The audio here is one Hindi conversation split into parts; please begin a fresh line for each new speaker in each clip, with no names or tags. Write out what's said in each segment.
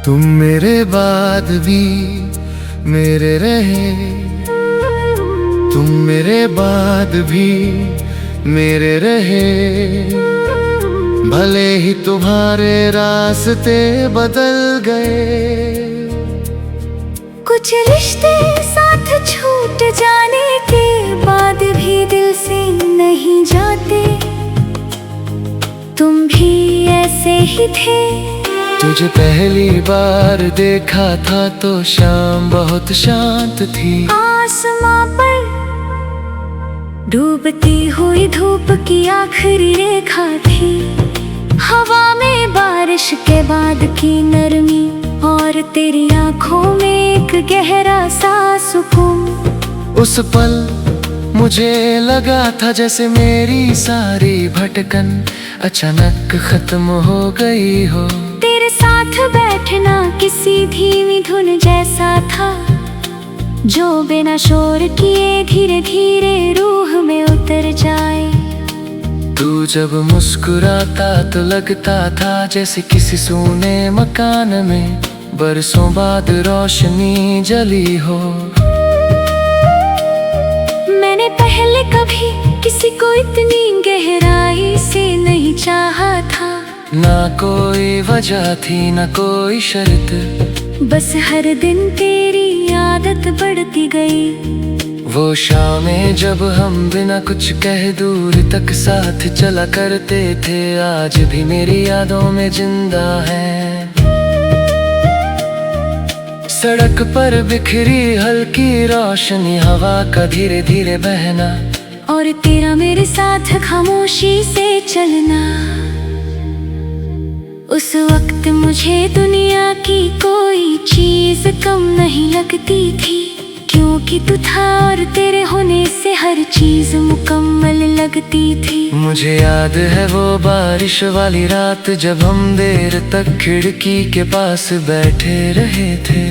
तुम मेरे बाद भी मेरे रहे, तुम मेरे बाद भी मेरे रहे। भले ही तुम्हारे रास्ते बदल गए,
कुछ रिश्ते साथ छूट जाने के बाद भी दिल से नहीं जाते। तुम भी ऐसे ही थे।
तुझे पहली बार देखा था तो शाम बहुत शांत थी।
आसमां पर डूबती हुई धूप की आखिरी रेखा थी। हवा में बारिश के बाद की नरमी और तेरी आंखों में एक गहरा सा सुकून।
उस पल मुझे लगा था जैसे मेरी सारी भटकन अचानक खत्म हो गई हो।
तेरे साथ बैठना किसी धीमी धुन जैसा था, जो बिना शोर किए धीरे धीरे रूह में उतर जाए।
तू जब मुस्कुराता तो लगता था जैसे किसी सूने मकान में बरसों बाद रोशनी जली हो।
मैंने पहले कभी किसी को इतनी गहराई से नहीं चाहा था।
ना कोई वजह थी ना कोई शर्त,
बस हर दिन तेरी आदत बढ़ती गई।
वो शामें जब हम बिना कुछ कहे दूर तक साथ चला करते थे, आज भी मेरी यादों में जिंदा है। सड़क पर बिखरी हल्की रोशनी, हवा का धीरे धीरे बहना,
और तेरा मेरे साथ खामोशी से चलना। उस वक्त मुझे दुनिया की कोई चीज कम नहीं लगती थी, क्योंकि तू था और तेरे होने से हर चीज मुकम्मल लगती थी।
मुझे याद है वो बारिश वाली रात जब हम देर तक खिड़की के पास बैठे रहे थे।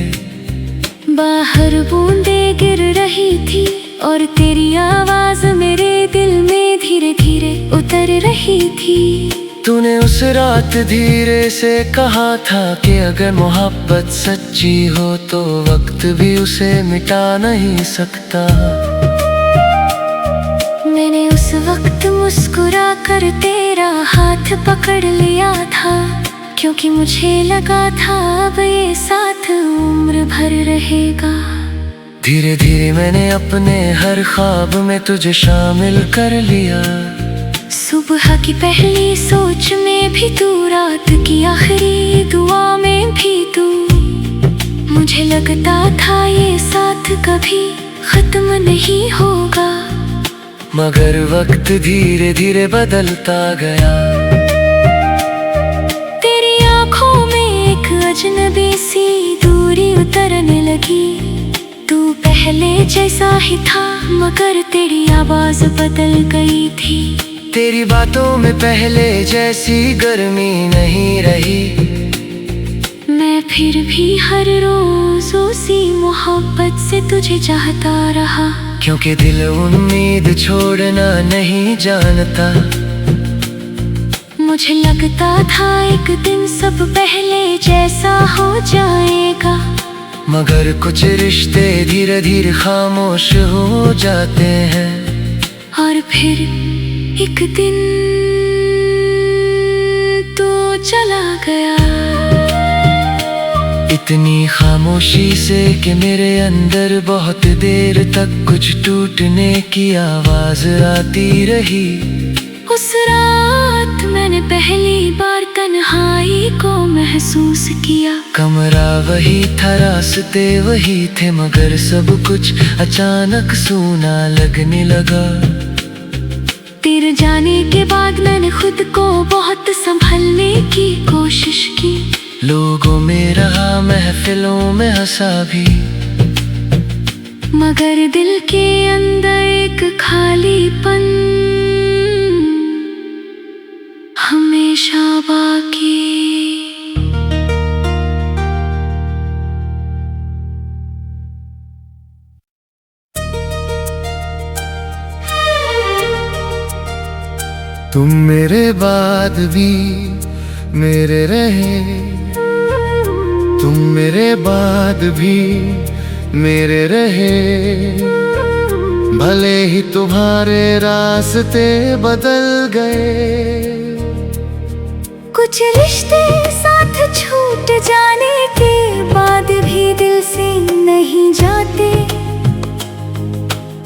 बाहर बूंदें गिर रही थी और तेरी आवाज मेरे दिल में धीरे धीरे उतर रही थी।
तूने उस रात धीरे से कहा था कि अगर मोहब्बत सच्ची हो तो वक्त भी उसे मिटा नहीं सकता।
मैंने उस वक्त मुस्कुरा कर तेरा हाथ पकड़ लिया था, क्योंकि मुझे लगा था अब ये साथ उम्र भर रहेगा।
धीरे धीरे मैंने अपने हर ख्वाब में तुझे शामिल कर लिया।
सुबह की पहली सोच में भी तू, रात की आखिरी दुआ में भी तू। मुझे लगता था ये साथ कभी खत्म नहीं होगा,
मगर वक्त धीरे धीरे बदलता गया।
तेरी आंखों में एक अजनबी सी दूरी उतरने लगी। तू पहले जैसा ही था, मगर तेरी आवाज बदल गई थी।
तेरी बातों में पहले जैसी गर्मी नहीं रही।
मैं फिर भी हर रोज उसी मोहब्बत से तुझे चाहता रहा,
क्योंकि दिल उम्मीद छोड़ना नहीं जानता।
मुझे लगता था एक दिन सब पहले जैसा हो जाएगा,
मगर कुछ रिश्ते धीरे धीरे खामोश हो जाते हैं।
और फिर एक दिन तो चला गया,
इतनी खामोशी से कि मेरे अंदर बहुत देर तक कुछ टूटने की आवाज आती रही।
उस रात मैंने पहली बार तन्हाई को महसूस किया।
कमरा वही था, रास्ते वही थे, मगर सब कुछ अचानक सूना लगने लगा।
तेरे जाने के बाद मैंने खुद को बहुत संभलने की कोशिश की।
लोगों में रहा, महफिलों में हंसा भी,
मगर दिल के अंदर एक खालीपन हमेशा बाकी।
तुम मेरे बाद भी मेरे रहे, तुम मेरे बाद भी मेरे रहे, भले ही तुम्हारे रास्ते बदल गए।
कुछ रिश्ते साथ छूट जाने के बाद भी दिल से नहीं जाते,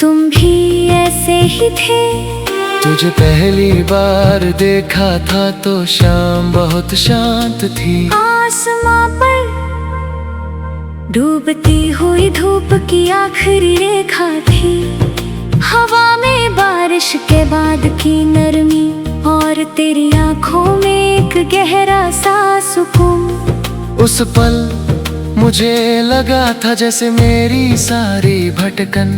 तुम भी ऐसे ही थे।
तुझे पहली बार देखा था तो शाम बहुत शांत थी।
आसमां पर डूबती हुई धूप की आखिरी रेखा थी। हवा में बारिश के बाद की नरमी और तेरी आंखों में एक गहरा सा सुकून।
उस पल मुझे लगा था जैसे मेरी सारी भटकन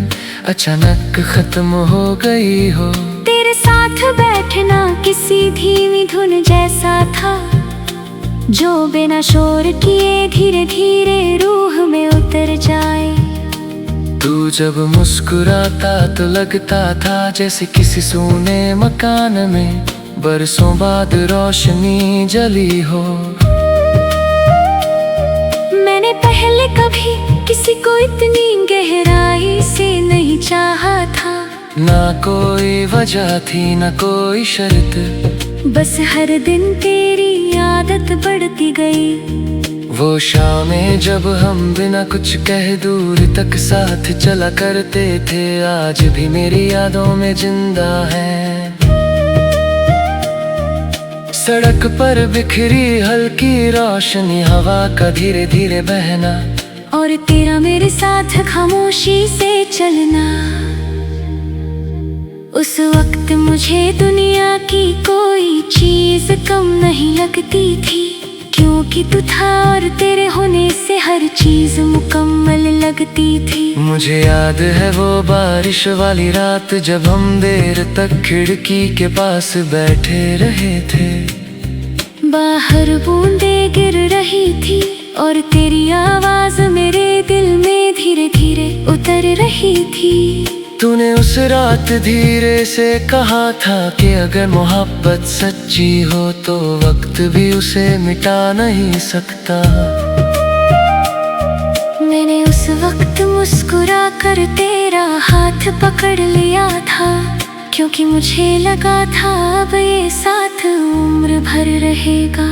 अचानक खत्म हो गई हो।
तेरे साथ बैठना किसी धीमी धुन जैसा था, जो बिना शोर किए धीरे धीरे रूह में उतर जाए।
तू जब मुस्कुराता तो लगता था जैसे किसी सूने मकान में बरसों बाद रोशनी जली हो।
मैंने पहले कभी किसी को इतनी गहराई से नहीं चाहा था।
ना कोई वजह थी ना कोई शर्त,
बस हर दिन तेरी आदत बढ़ती गई।
वो शामें जब हम बिना कुछ कहे दूर तक साथ चला करते थे, आज भी मेरी यादों में जिंदा है। सड़क पर बिखरी हल्की रोशनी, हवा का धीरे धीरे बहना,
और तेरा मेरे साथ खामोशी से चलना। उस वक्त मुझे दुनिया की कोई चीज कम नहीं लगती थी, क्योंकि तू था और तेरे होने से हर चीज मुकम्मल लगती थी।
मुझे याद है वो बारिश वाली रात जब हम देर तक खिड़की के पास बैठे रहे थे।
बाहर बूंदें गिर रही थी और तेरी आवाज मेरे दिल में धीरे धीरे उतर रही थी।
तूने उस रात धीरे से कहा था कि अगर मोहब्बत सच्ची हो तो वक्त भी उसे मिटा नहीं सकता।
मैंने उस वक्त मुस्कुरा कर तेरा हाथ पकड़ लिया था, क्योंकि मुझे लगा था अब ये साथ उम्र भर रहेगा।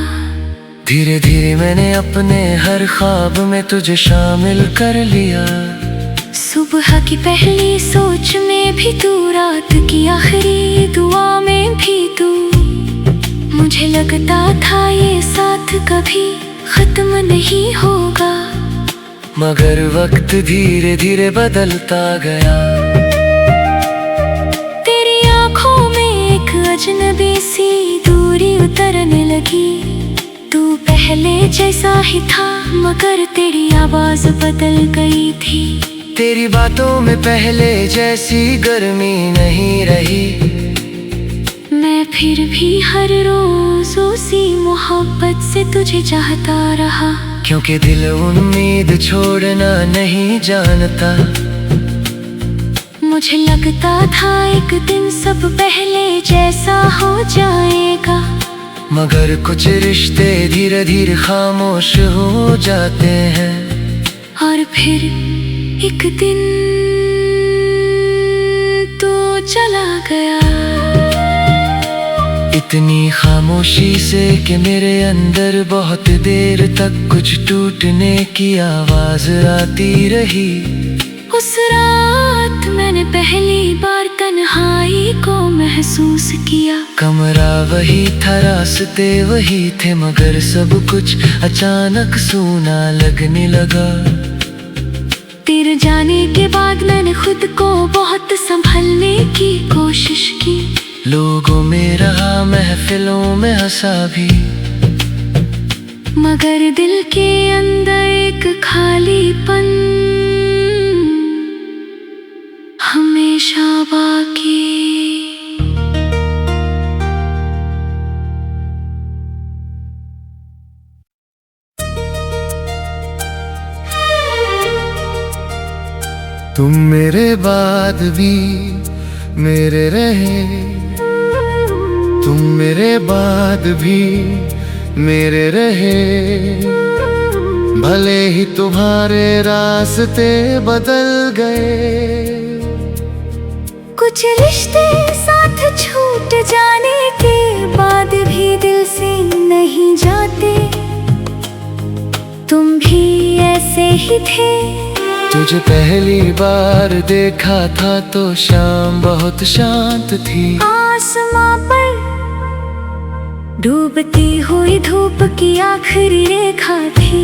धीरे धीरे मैंने अपने हर ख्वाब में तुझे शामिल कर लिया।
सुबह की पहली सोच में भी तू, रात की आखिरी दुआ में भी तू। मुझे लगता था ये साथ कभी खत्म नहीं होगा,
मगर वक्त धीरे धीरे बदलता गया।
तेरी आंखों में एक अजनबी सी दूरी उतरने लगी। तू पहले जैसा ही था मगर तेरी आवाज बदल गई थी।
तेरी बातों में पहले जैसी गर्मी नहीं रही।
मैं फिर भी हर रोज उसी मोहब्बत से तुझे चाहता रहा,
क्योंकि दिल उम्मीद छोड़ना नहीं जानता।
मुझे लगता था एक दिन सब पहले जैसा हो जाएगा,
मगर कुछ रिश्ते धीरे धीरे खामोश हो जाते हैं।
और फिर एक दिन तो चला गया,
इतनी खामोशी से कि मेरे अंदर बहुत देर तक कुछ टूटने की आवाज आती रही।
उस रात मैंने पहली बार तन्हाई को महसूस किया।
कमरा वही था, रास्ते वही थे, मगर सब कुछ अचानक सूना लगने लगा।
तेरे जाने के बाद मैंने खुद को बहुत संभलने की कोशिश की।
लोगों में रहा, महफिलों में हंसा भी,
मगर दिल के अंदर एक खालीपन हमेशा बाकी।
तुम मेरे बाद भी मेरे रहे, तुम मेरे बाद भी मेरे रहे, भले ही तुम्हारे रास्ते बदल गए।
कुछ रिश्ते साथ छूट जाने के बाद भी दिल से नहीं जाते। तुम भी ऐसे ही थे।
तुझे पहली बार देखा था तो शाम बहुत शांत थी।
आसमां पर डूबती हुई धूप की आखिरी रेखा थी।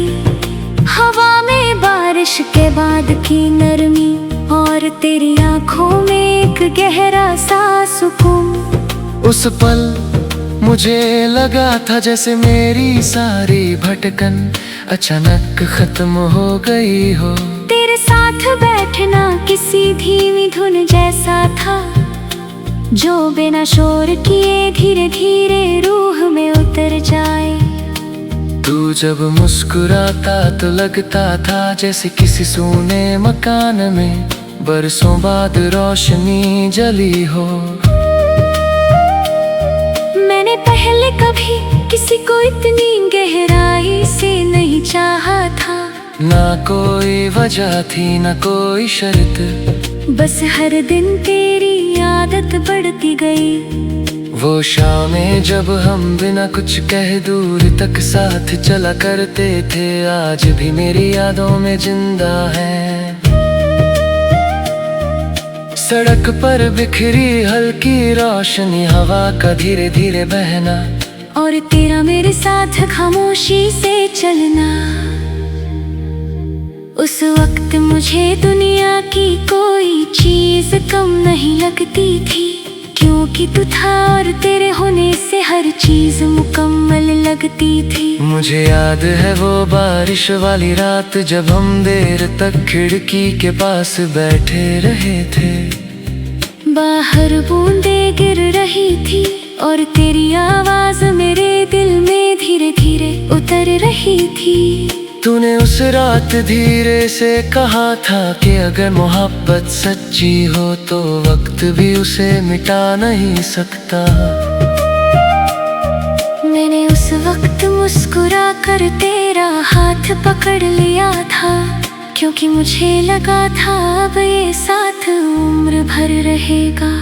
हवा में बारिश के बाद की नरमी और तेरी आंखों में एक गहरा सा सुकून।
उस पल मुझे लगा था जैसे मेरी सारी भटकन अचानक खत्म हो गई हो।
तेरे साथ बैठना किसी धीमी धुन जैसा था, जो बिना शोर किए धीरे धीरे रूह में उतर जाए।
तू जब मुस्कुराता तो लगता था जैसे किसी सूने मकान में बरसों बाद रोशनी जली हो।
मैंने पहले कभी किसी को इतनी गहराई से नहीं चाहा था।
ना कोई वजह थी ना कोई शर्त,
बस हर दिन तेरी आदत बढ़ती गई।
वो शामें जब हम बिना कुछ कहे दूर तक साथ चला करते थे, आज भी मेरी यादों में जिंदा है। सड़क पर बिखरी हल्की रोशनी, हवा का धीरे धीरे बहना
और तेरा मेरे साथ खामोशी से चलना। उस वक्त मुझे दुनिया की कोई चीज कम नहीं लगती थी, क्योंकि तू था और तेरे होने से हर चीज मुकम्मल लगती थी।
मुझे याद है वो बारिश वाली रात जब हम देर तक खिड़की के पास बैठे रहे थे।
बाहर बूंदें गिर रही थी और तेरी आवाज मेरे दिल में धीरे धीरे उतर रही थी।
तूने उस रात धीरे से कहा था कि अगर मोहब्बत सच्ची हो तो वक्त भी उसे मिटा नहीं सकता।
मैंने उस वक्त मुस्कुरा कर तेरा हाथ पकड़ लिया था, क्योंकि मुझे लगा था अब ये साथ उम्र भर रहेगा।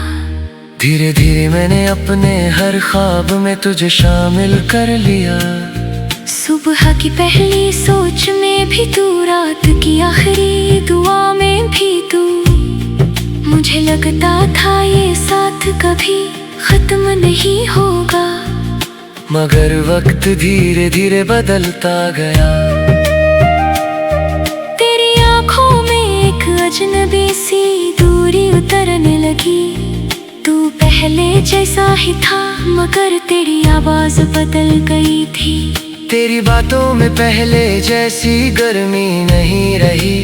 धीरे धीरे मैंने अपने हर ख्वाब में तुझे शामिल कर लिया।
सुबह की पहली सोच में भी तू, रात की आखिरी दुआ में भी तू। मुझे लगता था ये साथ कभी खत्म नहीं होगा,
मगर वक्त धीरे धीरे बदलता गया।
तेरी आंखों में एक अजनबी सी दूरी उतरने लगी। तू पहले जैसा ही था मगर तेरी आवाज बदल गई थी।
तेरी बातों में पहले जैसी गर्मी नहीं रही।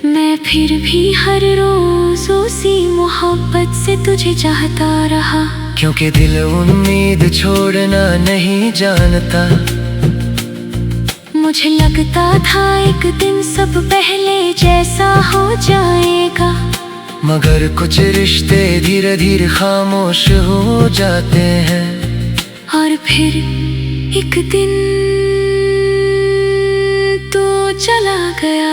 मैं फिर भी हर रोज उसी मोहब्बत से तुझे चाहता रहा,
क्योंकि दिल उम्मीद छोड़ना नहीं जानता।
मुझे लगता था एक दिन सब पहले जैसा हो जाएगा,
मगर कुछ रिश्ते धीरे धीरे खामोश हो जाते हैं।
और फिर एक दिन तू चला गया,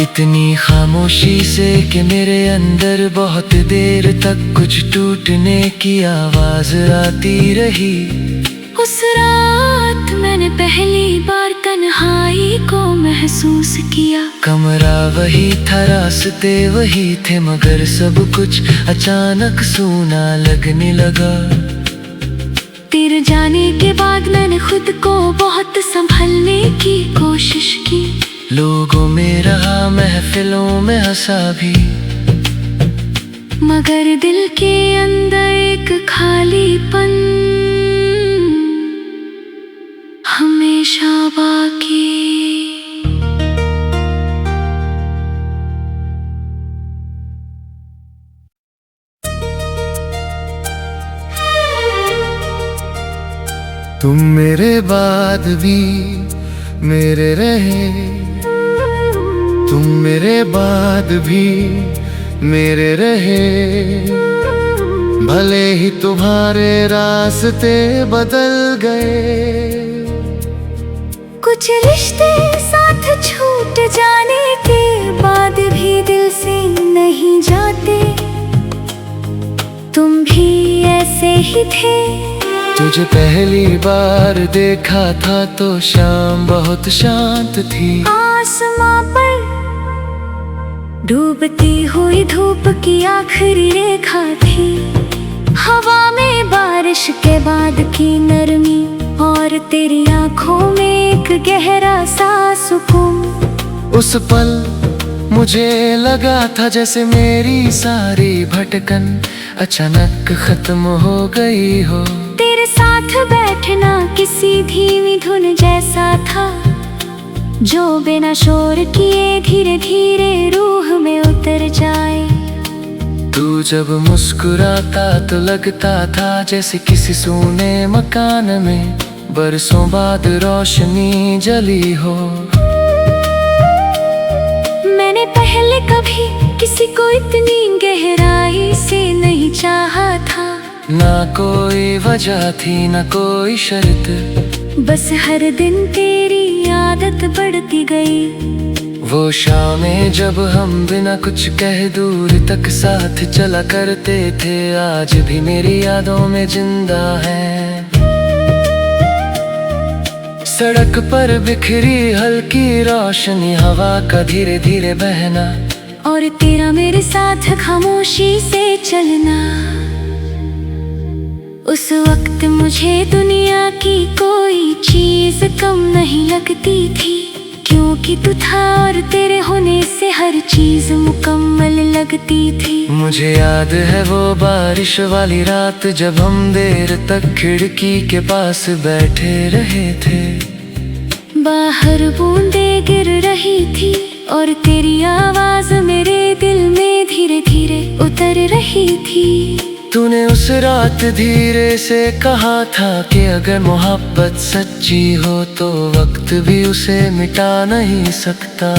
इतनी खामोशी से कि मेरे अंदर बहुत देर तक कुछ टूटने की आवाज आती रही।
उस रात मैंने पहली बार तन्हाई को महसूस किया।
कमरा वही था, रास्ते वही थे, मगर सब कुछ अचानक सूना लगने लगा।
तेरे जाने के बाद मैंने खुद को बहुत संभलने की कोशिश की।
लोगों में रहा, महफिलों में हंसा भी,
मगर दिल के अंदर एक खालीपन हमेशा बाकी।
तुम मेरे बाद भी मेरे रहे, तुम मेरे बाद भी मेरे रहे। भले ही तुम्हारे रास्ते बदल गए।
कुछ रिश्ते साथ छूट जाने के बाद भी दिल से नहीं जाते। तुम भी ऐसे ही थे।
तुझे पहली बार देखा था तो शाम बहुत शांत थी।
आसमां पर डूबती हुई धूप की आखिरी रेखा थी। हवा में बारिश के बाद की नरमी और तेरी आंखों में एक गहरा सा सुकून।
उस पल मुझे लगा था जैसे मेरी सारी भटकन अचानक खत्म हो गई हो।
तेरे साथ बैठना किसी धीमी धुन जैसा था जो बिना शोर किए धीरे धीरे रूह में उतर जाए।
तू जब मुस्कुराता तो लगता था जैसे किसी सूने मकान में बरसों बाद रोशनी जली हो।
मैंने पहले कभी किसी को इतनी गहराई से नहीं चाहा था।
ना कोई वजह थी ना कोई शर्त,
बस हर दिन तेरी आदत बढ़ती गई।
वो शामें जब हम बिना कुछ कहे दूर तक साथ चला करते थे आज भी मेरी यादों में जिंदा है। सड़क पर बिखरी हल्की रोशनी, हवा का धीरे धीरे बहना
और तेरा मेरे साथ खामोशी से चलना। उस वक्त मुझे दुनिया की कोई चीज कम नहीं लगती थी, क्योंकि तू था और तेरे होने से हर चीज मुकम्मल लगती थी।
मुझे याद है वो बारिश वाली रात जब हम देर तक खिड़की के पास बैठे रहे थे।
बाहर बूंदें गिर रही थी और तेरी आवाज मेरे दिल में धीरे धीरे उतर रही थी।
तूने उस रात धीरे से कहा था कि अगर मोहब्बत सच्ची हो तो वक्त भी उसे मिटा नहीं सकता।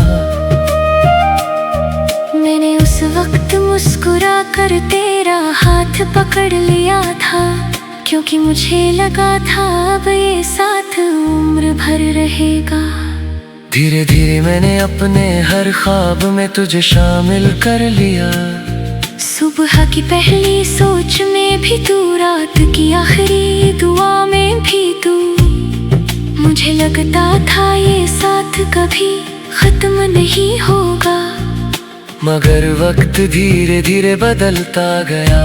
मैंने उस वक्त मुस्कुरा कर तेरा हाथ पकड़ लिया था, क्योंकि मुझे लगा था अब ये साथ उम्र भर रहेगा।
धीरे धीरे मैंने अपने हर ख्वाब में तुझे शामिल कर लिया।
सुबह की पहली सोच में भी तू, रात की आखिरी दुआ में भी तू। मुझे लगता था ये साथ कभी खत्म नहीं होगा,
मगर वक्त धीरे धीरे बदलता गया।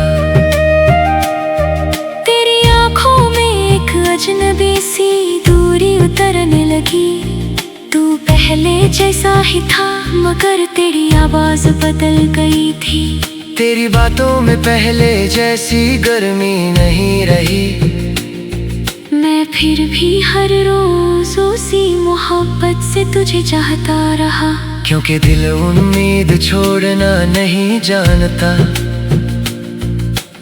तेरी आंखों में एक अजनबी सी दूरी उतरने लगी। तू पहले जैसा ही था मगर तेरी आवाज बदल गई थी।
तेरी बातों में पहले जैसी गर्मी नहीं रही।
मैं फिर भी हर रोज उसी मोहब्बत से तुझे चाहता रहा,
क्योंकि दिल उम्मीद छोड़ना नहीं जानता।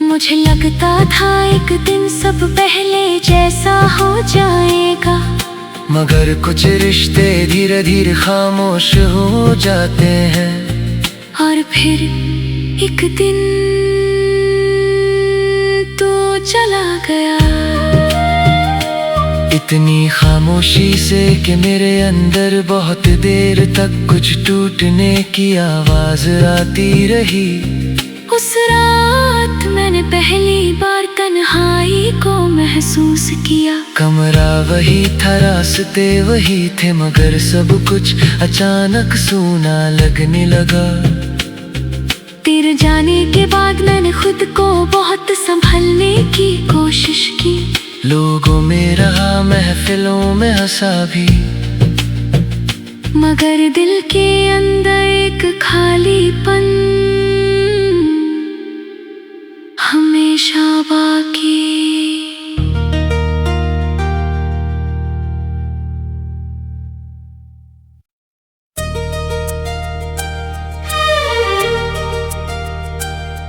मुझे लगता था एक दिन सब पहले जैसा हो जाएगा,
मगर कुछ रिश्ते धीरे धीरे खामोश हो जाते हैं।
और फिर एक दिन तू चला गया,
इतनी खामोशी से कि मेरे अंदर बहुत देर तक कुछ टूटने की आवाज आती रही।
उस रात मैंने पहली बार तन्हाई को महसूस किया।
कमरा वही था, रास्ते वही थे, मगर सब कुछ अचानक सूना लगने लगा।
तेरे जाने के बाद मैंने खुद को बहुत संभलने की कोशिश की।
लोगों में रहा, महफिलों में हंसा भी,
मगर दिल के अंदर एक खालीपन हमेशा बाकी।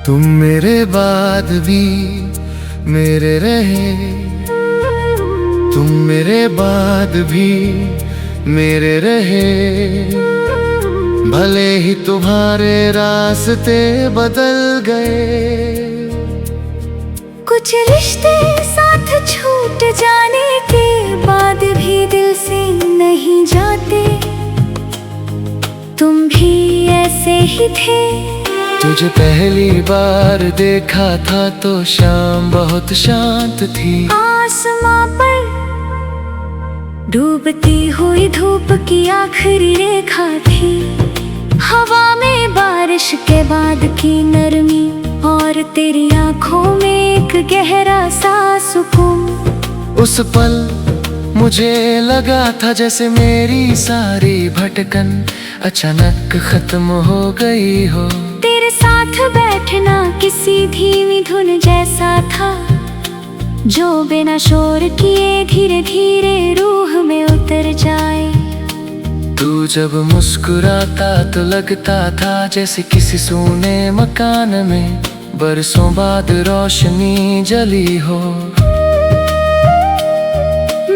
तुम मेरे बाद भी मेरे रहे, तुम मेरे बाद भी मेरे रहे। भले ही तुम्हारे रास्ते बदल गए।
कुछ रिश्ते साथ छूट जाने के बाद भी दिल से नहीं जाते, तुम भी ऐसे ही थे।
तुझे पहली बार देखा था तो शाम बहुत शांत थी।
आसमां पर डूबती हुई धूप की आखिरी रेखा थी। हवा में बारिश के बाद की नरमी और तेरी आंखों में एक गहरा सा सुकून।
उस पल मुझे लगा था जैसे मेरी सारी भटकन अचानक खत्म हो गई हो।
तेरे साथ बैठना किसी धीमी धुन जैसा था, जो बिना शोर किए धीरे धीरे रूह में उतर जाए।
तू जब मुस्कुराता तो लगता था जैसे किसी सूने मकान में बरसों बाद रोशनी जली हो।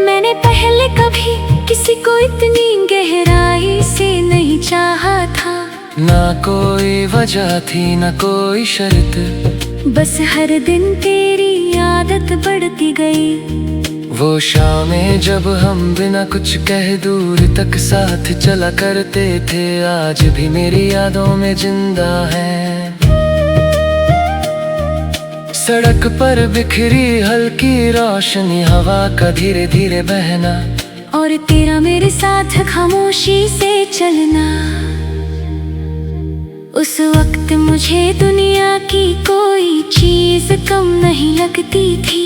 मैंने पहले कभी किसी को इतनी गहराई से नहीं चाहा था।
ना कोई वजह थी ना कोई शर्त,
बस हर दिन तेरी आदत बढ़ती गई।
वो शामें जब हम बिना कुछ कह दूर तक साथ चला करते थे, आज भी मेरी यादों में जिंदा है। सड़क पर बिखरी हल्की रोशनी, हवा का धीरे धीरे बहना
और तेरा मेरे साथ खामोशी से चलना। उस वक्त मुझे दुनिया की कोई चीज कम नहीं लगती थी,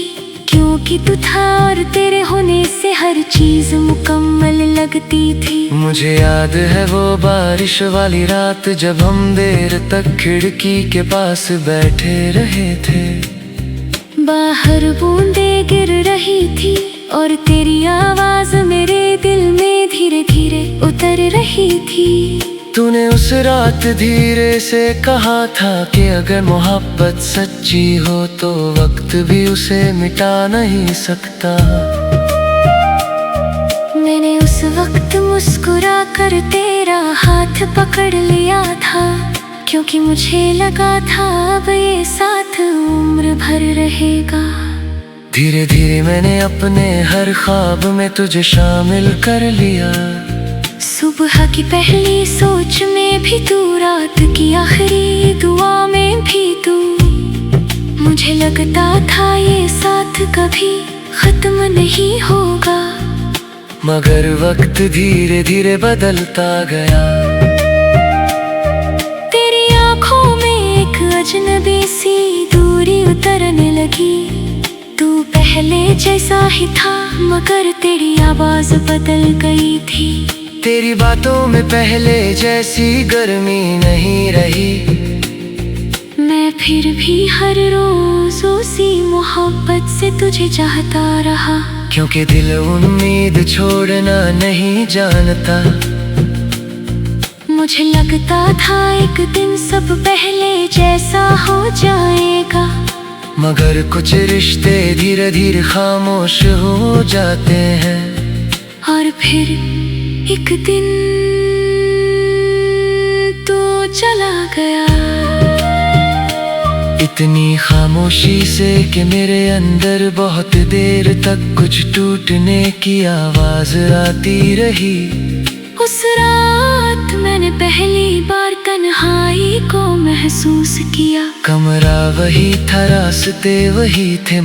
क्योंकि तू था और तेरे होने से हर चीज मुकम्मल लगती थी।
मुझे याद है वो बारिश वाली रात जब हम देर तक खिड़की के पास बैठे रहे थे।
बाहर बूंदें गिर रही थी और तेरी आवाज मेरे दिल में धीरे धीरे उतर रही थी।
तूने उस रात धीरे से कहा था कि अगर मोहब्बत सच्ची हो तो वक्त भी उसे मिटा नहीं सकता।
मैंने उस वक्त मुस्कुरा कर तेरा हाथ पकड़ लिया था, क्योंकि मुझे लगा था अब ये साथ उम्र भर रहेगा।
धीरे धीरे मैंने अपने हर ख्वाब में तुझे शामिल कर लिया।
सुबह की पहली सोच में भी तू, रात की आखिरी दुआ में भी तू। मुझे लगता था ये साथ कभी खत्म नहीं होगा,
मगर वक्त धीरे धीरे बदलता गया।
तेरी आंखों में एक अजनबी सी दूरी उतरने लगी। तू पहले जैसा ही था मगर तेरी आवाज बदल गई थी।
तेरी बातों में पहले जैसी गर्मी नहीं रही।
मैं फिर भी हर रोज उसी मोहब्बत से तुझे चाहता रहा,
क्योंकि दिल उम्मीद छोड़ना नहीं जानता।
मुझे लगता था एक दिन सब पहले जैसा हो जाएगा,
मगर कुछ रिश्ते धीरे धीरे खामोश हो जाते हैं।
और फिर एक दिन तू चला गया,
इतनी खामोशी से कि मेरे अंदर बहुत देर तक कुछ टूटने की आवाज आती रही।
उस रात मैंने पहली बार तन्हाई को महसूस किया।
कमरा वही था, रास्ते वही थे।